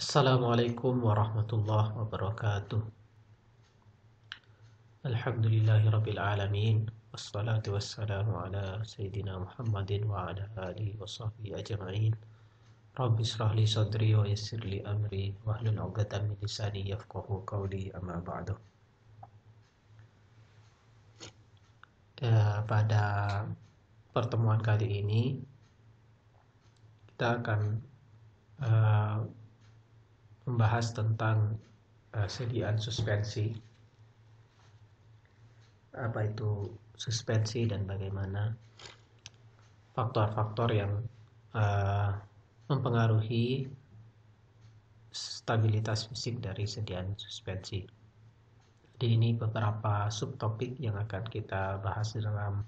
Assalamualaikum warahmatullahi wabarakatuh. Alhamdulillahirabbil alamin. Wassalatu wassalamu ala sayyidina Muhammadin wa ala alihi wa sahbihi ajma'in. Rabbi shrah li sadri wa yassir li amri wahlul 'uqdatam min lisani yafqahu qawli, amma ba'du. Pada pertemuan kali ini kita akan membahas tentang sediaan suspensi. Apa itu suspensi dan bagaimana faktor-faktor yang mempengaruhi stabilitas fisik dari sediaan suspensi. Jadi ini beberapa subtopik yang akan kita bahas dalam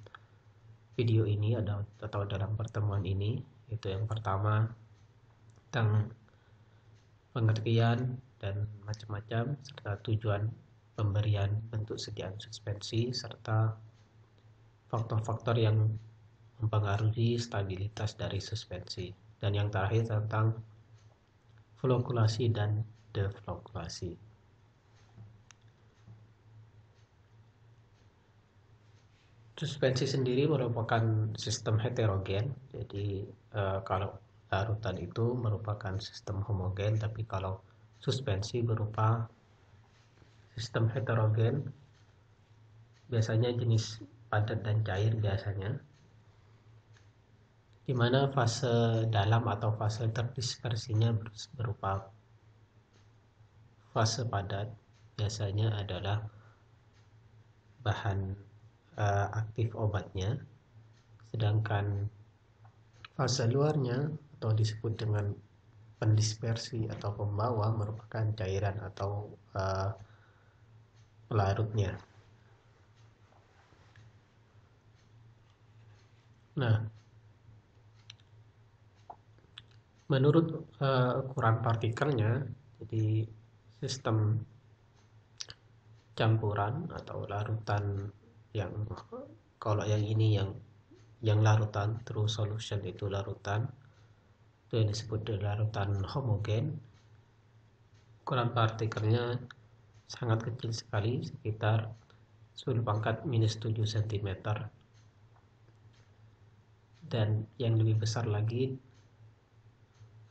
video ini atau dalam pertemuan ini. Itu yang pertama tentang pengertian dan macam-macam serta tujuan pemberian bentuk sediaan suspensi serta faktor-faktor yang mempengaruhi stabilitas dari suspensi, dan yang terakhir tentang flokulasi dan deflokulasi. Suspensi sendiri merupakan sistem heterogen. Jadi kalau larutan itu merupakan sistem homogen, tapi kalau suspensi berupa sistem heterogen, biasanya jenis padat dan cair biasanya, di mana fase dalam atau fase terdispersinya berupa fase padat, biasanya adalah bahan aktif obatnya, sedangkan fase luarnya atau disebut dengan pendispersi atau pembawa merupakan cairan atau pelarutnya. Nah, menurut ukuran partikelnya, jadi sistem campuran atau larutan yang, kalau yang ini yang larutan true solution itu larutan, itu yang disebut larutan homogen. Ukuran partikelnya sangat kecil sekali, sekitar 10⁻⁻7 cm. Dan yang lebih besar lagi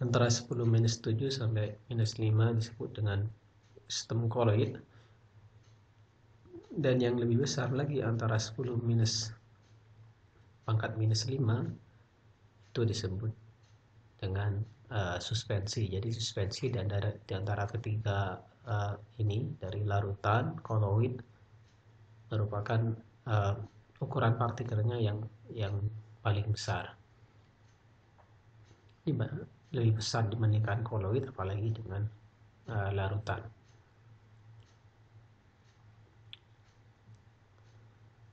antara 10⁻7 sampai -5 disebut dengan sistem koloid. Dan yang lebih besar lagi antara 10⁻⁻5 itu disebut dengan suspensi. Jadi suspensi dan di antara ketiga ini, dari larutan, koloid, merupakan ukuran partikelnya yang paling besar. Lebih besar dibandingkan koloid, apalagi dengan larutan.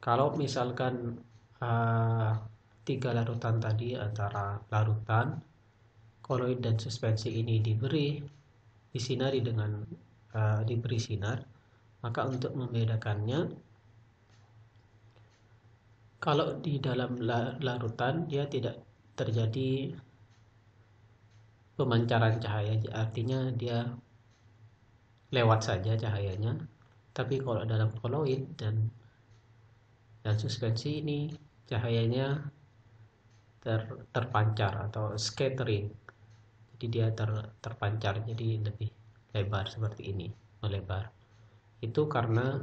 Kalau misalkan 3 larutan tadi, antara larutan, koloid dan suspensi ini diberi sinar, maka untuk membedakannya, kalau di dalam larutan dia tidak terjadi pemancaran cahaya, artinya dia lewat saja cahayanya. Tapi kalau dalam koloid dan suspensi ini, cahayanya terpancar atau scattering. Jadi dia terpancar, jadi lebih lebar seperti ini, melebar. Itu karena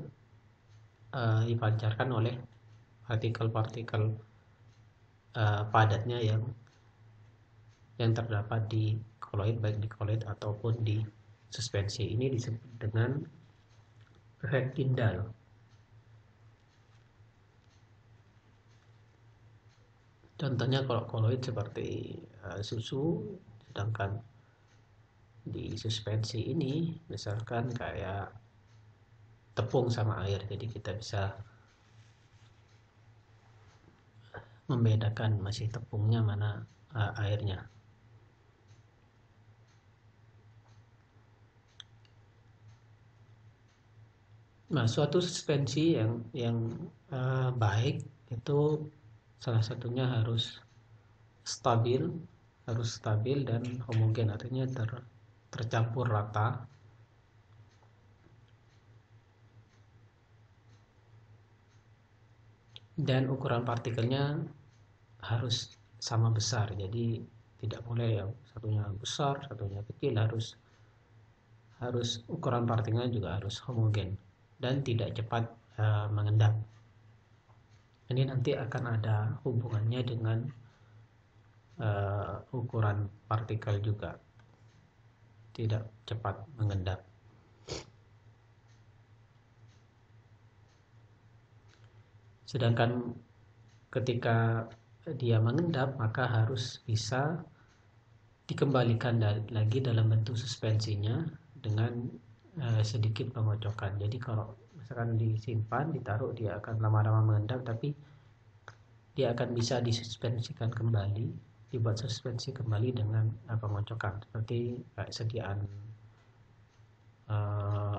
dipancarkan oleh partikel-partikel padatnya yang terdapat di koloid, baik di koloid ataupun di suspensi. Ini disebut dengan efek Tyndall. Contohnya kalau koloid seperti susu, sedangkan di suspensi ini misalkan kayak tepung sama air. Jadi kita bisa membedakan masih tepungnya mana airnya. Nah, suatu suspensi yang baik itu salah satunya harus stabil dan homogen, artinya tercampur rata. Dan ukuran partikelnya harus sama besar, jadi tidak boleh yang satunya besar satunya kecil, harus ukuran partikelnya juga harus homogen dan tidak cepat mengendap. Ini nanti akan ada hubungannya dengan ukuran partikel juga, tidak cepat mengendap. Sedangkan ketika dia mengendap maka harus bisa dikembalikan lagi dalam bentuk suspensinya dengan sedikit pengocokan. Jadi kalau misalkan disimpan, ditaruh, dia akan lama-lama mengendap, tapi dia akan bisa disuspensikan kembali, dibuat suspensi kembali dengan pengocokan, seperti sediaan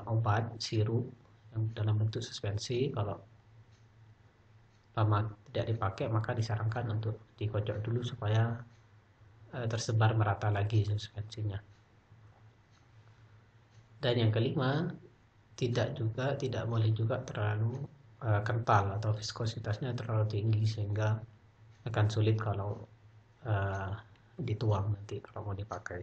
obat sirup yang dalam bentuk suspensi. Kalau lama tidak dipakai maka disarankan untuk dikocok dulu supaya tersebar merata lagi suspensinya. Dan yang kelima, tidak boleh juga terlalu kental atau viskositasnya terlalu tinggi sehingga akan sulit kalau dituang nanti kalau mau dipakai.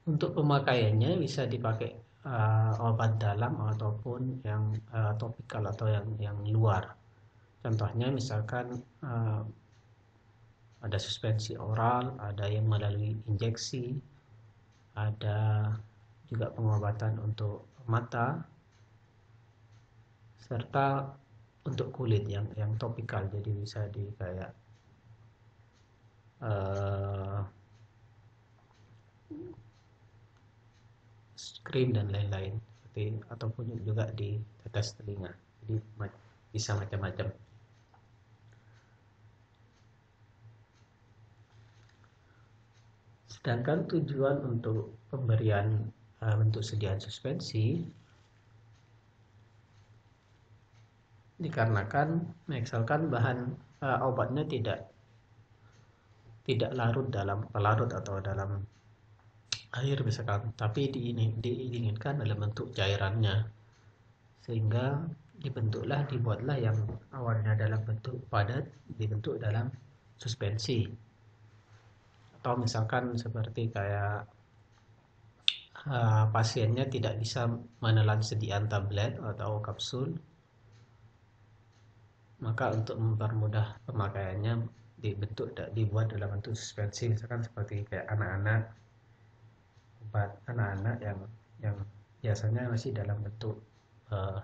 Untuk pemakaiannya bisa dipakai obat dalam ataupun yang topikal atau yang luar. Contohnya misalkan ada suspensi oral, ada yang melalui injeksi, ada juga pengobatan untuk mata, serta untuk kulit yang topikal, jadi bisa di kayak krim dan lain-lain, ataupun juga di tetes telinga. Jadi bisa macam-macam. Sedangkan tujuan untuk pemberian bentuk sediaan suspensi dikarenakan misalkan bahan obatnya tidak larut atau dalam air misalkan, tapi diinginkan dalam bentuk cairannya, sehingga dibuatlah yang awalnya dalam bentuk padat dibentuk dalam suspensi. Atau misalkan seperti kayak pasiennya tidak bisa menelan sediaan tablet atau kapsul, maka untuk mempermudah pemakaiannya dibuat dalam bentuk suspensi, misalkan seperti kayak obat anak-anak yang biasanya masih dalam bentuk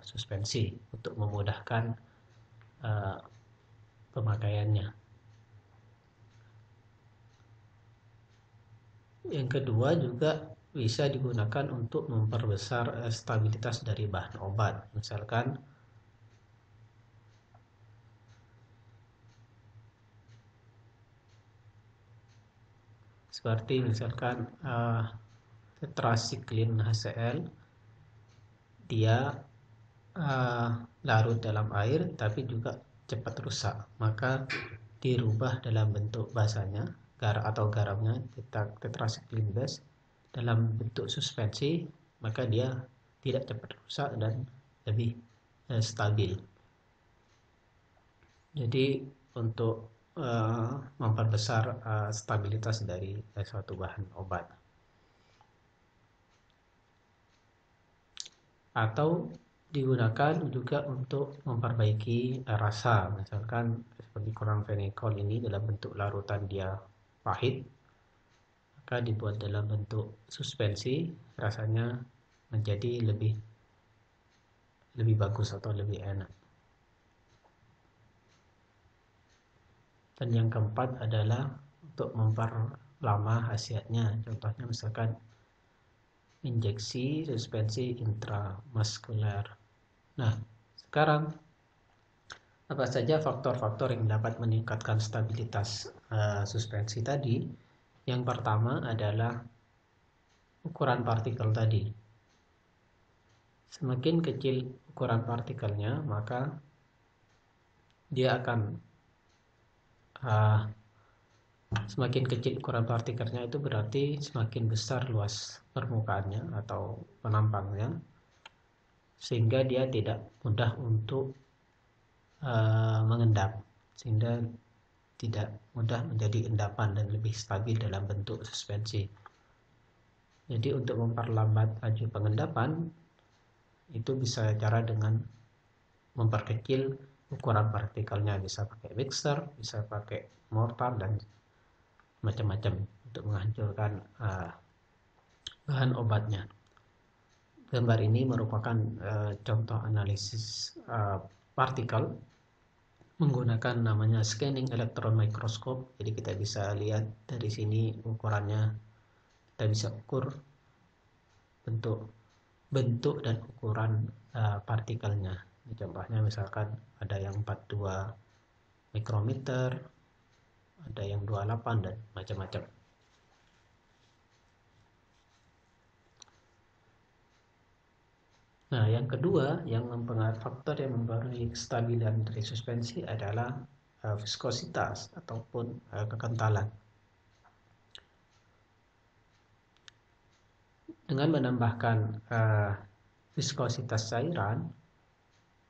suspensi untuk memudahkan pemakaiannya. Yang kedua juga bisa digunakan untuk memperbesar stabilitas dari bahan obat. Misalkan seperti tetrasiklin HCl, dia larut dalam air tapi juga cepat rusak, maka dirubah dalam bentuk basanya atau garamnya tetrasiklin base dalam bentuk suspensi, maka dia tidak cepat rusak dan lebih stabil. Jadi untuk memperbesar stabilitas dari suatu bahan obat. Atau digunakan juga untuk memperbaiki rasa, misalkan seperti chloramphenicol ini dalam bentuk larutan dia pahit, maka dibuat dalam bentuk suspensi, rasanya menjadi lebih bagus atau lebih enak. Dan yang keempat adalah untuk memperlama khasiatnya, contohnya misalkan injeksi suspensi intramuskuler. Nah, sekarang apa saja faktor-faktor yang dapat meningkatkan stabilitas suspensi tadi? Yang pertama adalah ukuran partikel tadi. Semakin kecil ukuran partikelnya, maka dia akan semakin kecil ukuran partikelnya itu berarti semakin besar luas permukaannya atau penampangnya, sehingga dia tidak mudah untuk mengendap, sehingga tidak mudah menjadi endapan dan lebih stabil dalam bentuk suspensi. Jadi untuk memperlambat laju pengendapan itu bisa cara dengan memperkecil ukuran partikelnya, bisa pakai mixer, bisa pakai mortar dan macam-macam untuk menghancurkan bahan obatnya. Gambar ini merupakan contoh analisis partikel menggunakan namanya scanning electron microscope. Jadi kita bisa lihat dari sini ukurannya, kita bisa ukur bentuk dan ukuran partikelnya. Contohnya misalkan ada yang 42 mikrometer, ada yang 28 dan macam-macam. Nah, yang kedua yang faktor yang mempengaruhi kestabilan dari suspensi adalah viskositas ataupun kekentalan. Dengan menambahkan viskositas cairan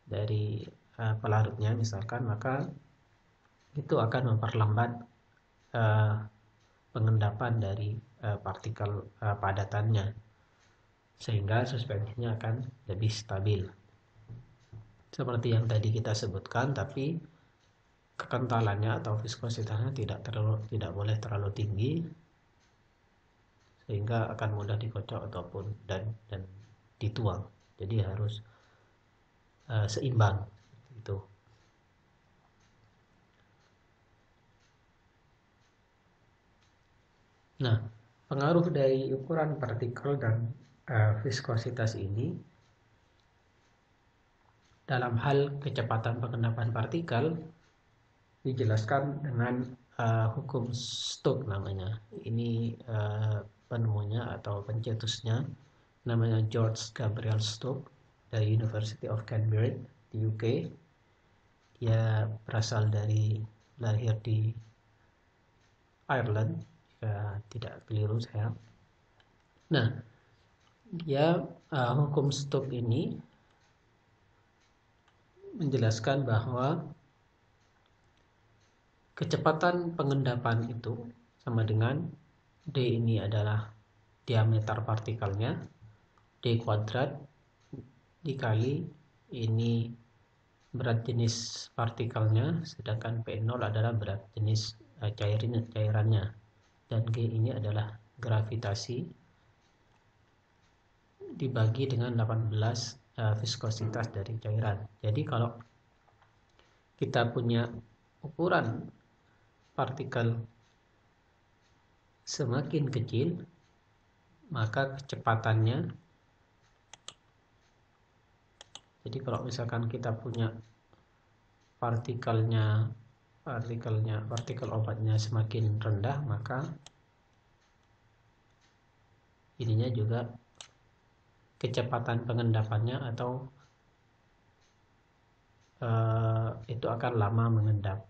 dari pelarutnya misalkan, maka itu akan memperlambat pengendapan dari partikel padatannya, sehingga suspensinya akan lebih stabil. Seperti yang tadi kita sebutkan, tapi kekentalannya atau viskositasnya tidak boleh terlalu tinggi, sehingga akan mudah dikocok ataupun dan dituang. Jadi harus seimbang itu. Nah, pengaruh dari ukuran partikel dan viskositas ini dalam hal kecepatan pengendapan partikel dijelaskan dengan hukum Stokes namanya. Ini penemunya atau pencetusnya namanya George Gabriel Stokes dari University of Cambridge di UK. Dia lahir di Ireland, jika tidak keliru saya. Nah, dia hukum Stokes ini menjelaskan bahwa kecepatan pengendapan itu sama dengan D ini adalah diameter partikelnya, D kuadrat dikali ini berat jenis partikelnya, sedangkan P0 adalah berat jenis cairannya, dan G ini adalah gravitasi dibagi dengan 18 viskositas dari cairan. Jadi kalau kita punya ukuran partikel semakin kecil, maka kecepatannya, jadi kalau misalkan kita punya partikel obatnya semakin rendah, maka ininya juga kecepatan pengendapannya atau itu akan lama mengendap.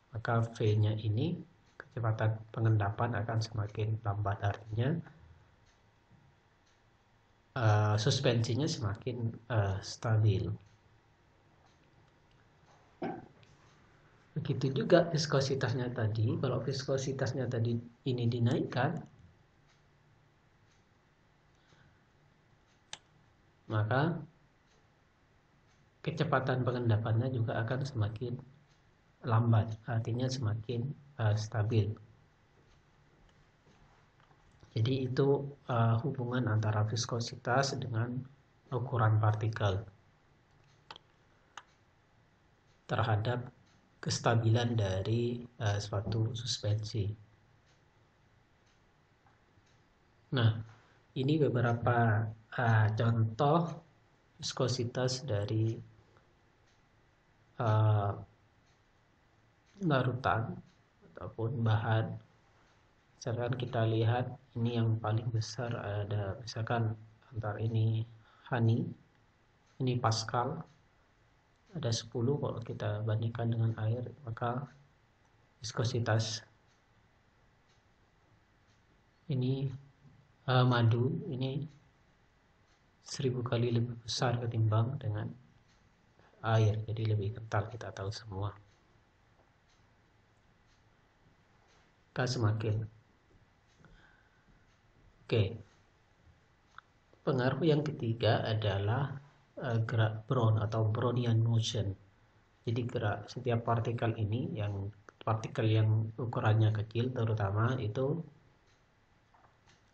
Maka V-nya ini, kecepatan pengendapan akan semakin lambat, artinya suspensinya semakin stabil. Begitu juga viskositasnya tadi. Kalau viskositasnya tadi ini dinaikkan, maka kecepatan pengendapannya juga akan semakin lambat, artinya semakin stabil. Jadi itu hubungan antara viskositas dengan ukuran partikel terhadap kestabilan dari suatu suspensi. Nah, ini beberapa contoh viskositas dari larutan ataupun bahan. Misalkan kita lihat ini yang paling besar, ada misalkan antara ini honey, ini Pascal, ada 10. Kalau kita bandingkan dengan air, maka viskositas ini madu ini 1000 kali lebih besar ketimbang dengan air, jadi lebih kental, kita tahu semua. Maka semakin pengaruh yang ketiga adalah gerak Brown atau Brownian motion. Jadi gerak setiap partikel ini, yang partikel yang ukurannya kecil terutama, itu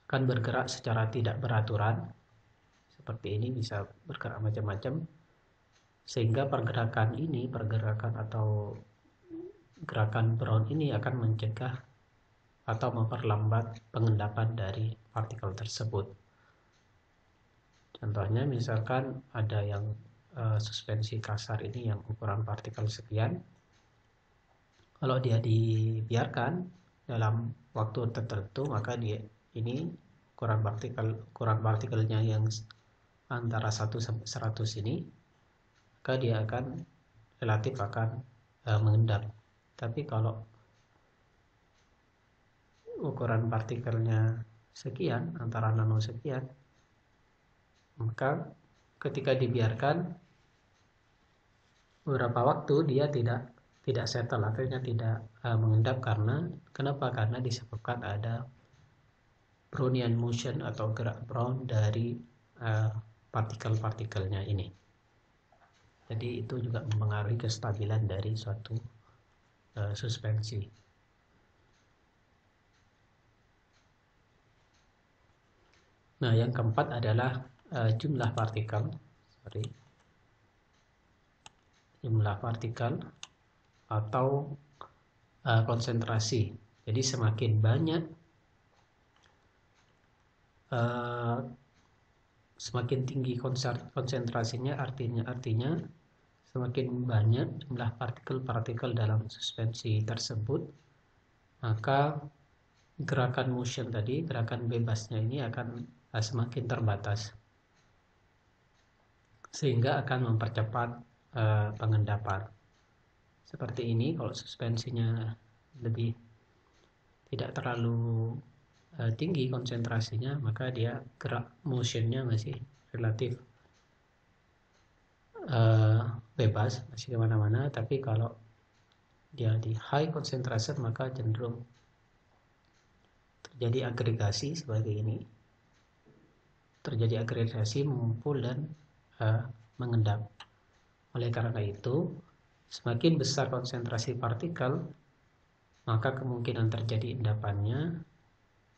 akan bergerak secara tidak beraturan seperti ini, bisa bergerak macam-macam, sehingga pergerakan atau gerakan Brown ini akan mencegah atau memperlambat pengendapan dari partikel tersebut. Contohnya misalkan ada yang suspensi kasar ini yang ukuran partikel sekian, kalau dia dibiarkan dalam waktu tertentu, maka dia ini ukuran partikelnya yang antara 1 sampai 100 ini, maka dia akan relatif akan mengendap. Tapi kalau ukuran partikelnya sekian, antara nano sekian, maka ketika dibiarkan beberapa waktu dia tidak settle, akhirnya tidak mengendap. Kenapa? Karena disebabkan ada Brownian motion atau gerak Brown dari partikel-partikelnya ini. Jadi itu juga mempengaruhi kestabilan dari suatu suspensi. Nah, yang keempat adalah jumlah partikel. Jumlah partikel atau konsentrasi. Jadi semakin banyak, semakin tinggi konsentrasinya, artinya semakin banyak jumlah partikel-partikel dalam suspensi tersebut, maka gerakan motion tadi, gerakan bebasnya ini akan semakin terbatas, sehingga akan mempercepat pengendapan. Seperti ini, kalau suspensinya lebih tidak terlalu tinggi konsentrasinya, maka dia gerak motionnya masih relatif bebas, masih kemana-mana. Tapi kalau dia di high concentration, maka cenderung terjadi agregasi sebagai ini. Terjadi agregasi, mengumpul, dan mengendap. Oleh karena itu, semakin besar konsentrasi partikel, maka kemungkinan terjadi endapannya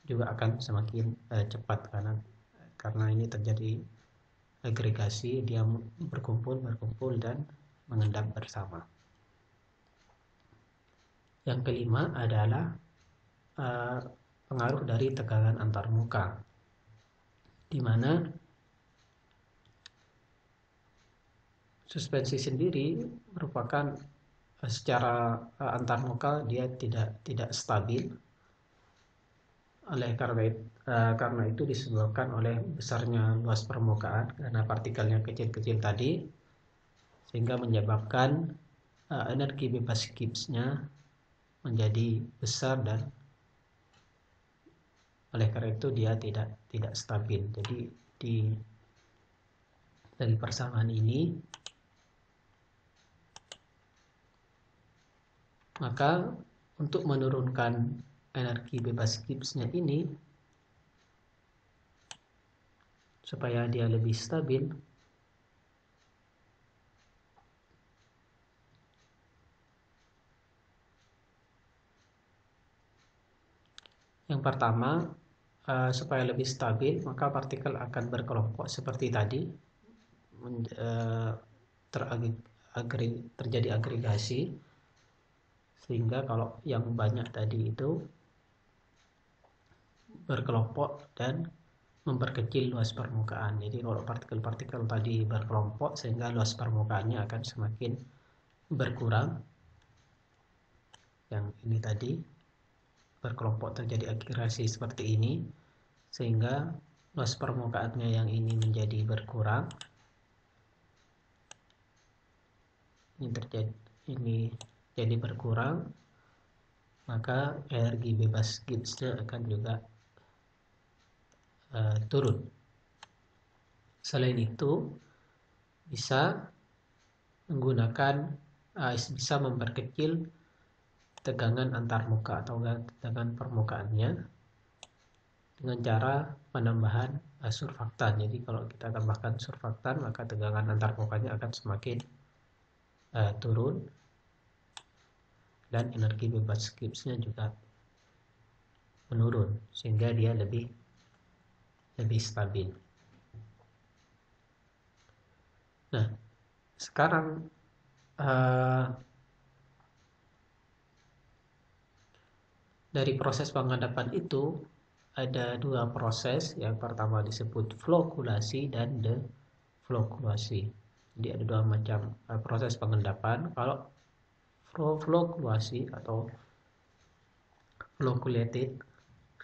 juga akan semakin cepat, karena ini terjadi agregasi, dia berkumpul dan mengendap bersama. Yang kelima adalah pengaruh dari tegangan antarmuka, di mana suspensi sendiri merupakan secara antarmuka dia tidak stabil. Karena itu disebabkan oleh besarnya luas permukaan, karena partikelnya kecil-kecil tadi, sehingga menyebabkan energi bebas Gibbs-nya menjadi besar, dan oleh karena itu dia tidak stabil. Jadi dari persamaan ini, maka untuk menurunkan energi bebas Gibbs-nya ini supaya dia lebih stabil, yang pertama, supaya lebih stabil, maka partikel akan berkelompok seperti tadi, terjadi agregasi, sehingga kalau yang banyak tadi itu berkelompok dan memperkecil luas permukaan. Jadi kalau partikel-partikel tadi berkelompok, sehingga luas permukaannya akan semakin berkurang. Yang ini tadi berkelompok, terjadi agregasi seperti ini, sehingga luas permukaannya yang ini menjadi berkurang. Ini jadi berkurang, maka energi bebas Gibbsnya akan juga turun. Selain itu, bisa memperkecil tegangan antarmuka atau tegangan permukaannya dengan cara penambahan surfaktan. Jadi kalau kita tambahkan surfaktan, maka tegangan antarmukanya akan semakin turun dan energi bebas Gibbsnya juga menurun sehingga dia lebih stabil. Nah, sekarang dari proses pengendapan itu ada dua proses. Yang pertama disebut flokulasi dan deflokulasi. Jadi ada dua macam proses pengendapan. Kalau flokulasi atau floculated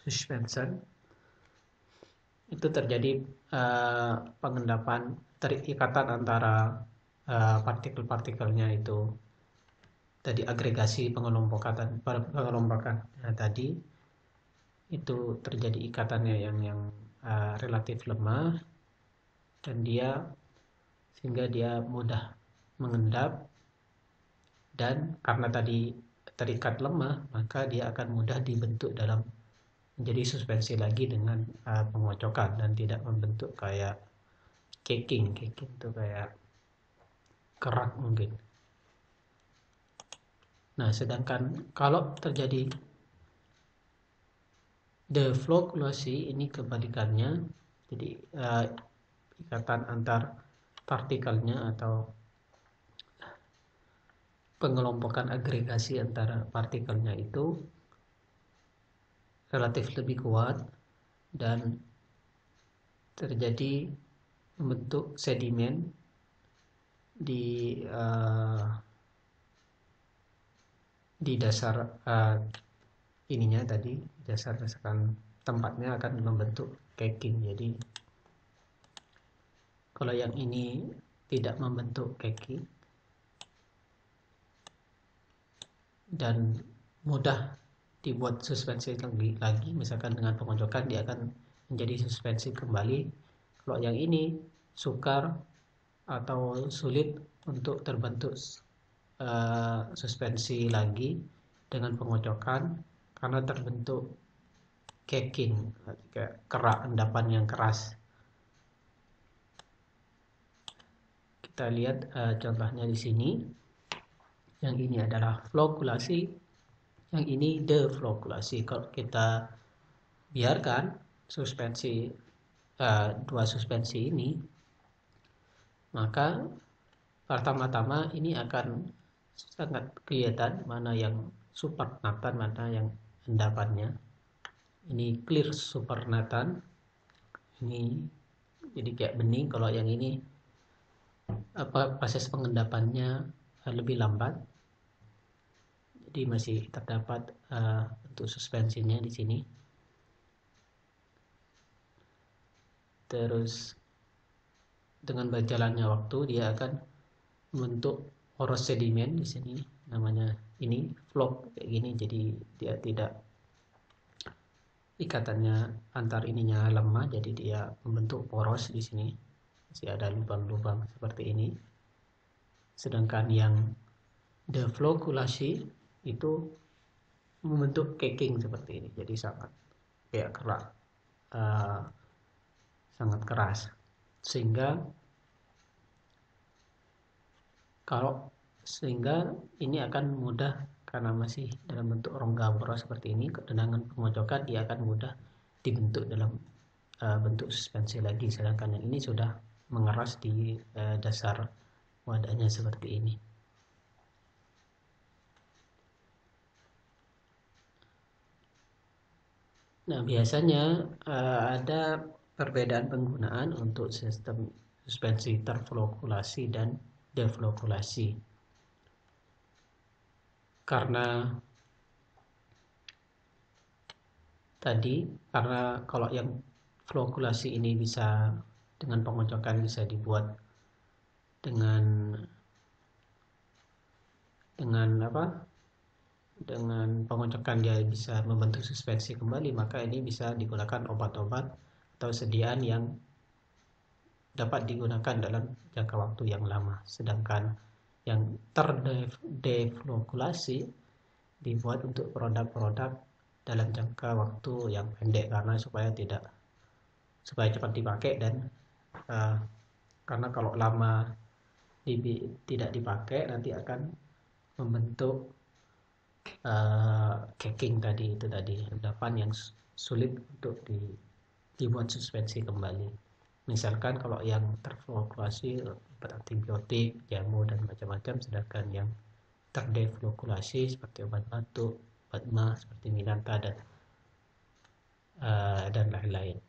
suspension itu terjadi pengendapan, ikatan antara partikel-partikelnya itu tadi, agregasi pengelompokan tadi itu terjadi ikatannya yang relatif lemah, dan sehingga dia mudah mengendap, dan karena tadi terikat lemah maka dia akan mudah dibentuk menjadi suspensi lagi dengan pengocokan dan tidak membentuk kayak caking itu kayak kerak mungkin. Nah, sedangkan kalau terjadi deflokulasi ini kebalikannya. Jadi ikatan antar partikelnya atau pengelompokan agregasi antara partikelnya itu relatif lebih kuat dan terjadi membentuk sedimen di dasar ininya tadi, dasar-dasarkan tempatnya akan membentuk caking. Jadi kalau yang ini tidak membentuk caking dan mudah dibuat suspensi lagi, misalkan dengan pengocokan dia akan menjadi suspensi kembali. Kalau yang ini sukar atau sulit untuk terbentuk suspensi lagi dengan pengocokan karena terbentuk caking, kayak kerak, endapan yang keras. Kita lihat contohnya di sini. Yang ini adalah flokulasi, yang ini deflokulasi. Kalau kita biarkan suspensi dua suspensi ini, maka pertama-tama ini akan sangat kelihatan mana yang supernatan, mana yang endapannya. Ini clear supernatan, ini jadi kayak bening. Kalau yang ini proses pengendapannya lebih lambat, jadi masih terdapat untuk suspensinya di sini. Terus dengan berjalannya waktu dia akan membentuk poros sedimen di sini, namanya ini flok kayak gini. Jadi dia tidak, ikatannya antar ininya lemah, jadi dia membentuk poros di sini, masih ada lubang-lubang seperti ini. Sedangkan yang deflokulasi itu membentuk caking seperti ini, jadi sangat kayak kerak, sangat keras, sehingga ini akan mudah karena masih dalam bentuk rongga poros seperti ini. Dengan pengocokan dia akan mudah dibentuk dalam bentuk suspensi lagi, sedangkan yang ini sudah mengeras di dasar wadahnya seperti ini. Nah, biasanya ada perbedaan penggunaan untuk sistem suspensi terflokulasi dan deflokulasi. Karena kalau yang flokulasi ini bisa dengan pengocokan bisa dibuat dengan dengan pengecekan dia bisa membentuk suspensi kembali, maka ini bisa digunakan obat-obat atau sediaan yang dapat digunakan dalam jangka waktu yang lama. Sedangkan yang terdeflokulasi dibuat untuk produk-produk dalam jangka waktu yang pendek karena supaya cepat dipakai dan karena kalau lama tidak dipakai nanti akan membentuk caking tadi endapan yang sulit untuk dibuat suspensi kembali. Misalkan kalau yang terflokulasi obat antibiotik, jamu dan macam-macam, sedangkan yang terdeflokulasi seperti obat batuk, obat mah seperti Minanta dan lain-lain.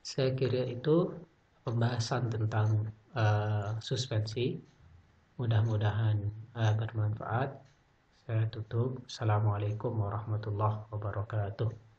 Saya kira itu pembahasan tentang suspensi. Mudah-mudahan bermanfaat. Saya tutup. Assalamualaikum warahmatullahi wabarakatuh.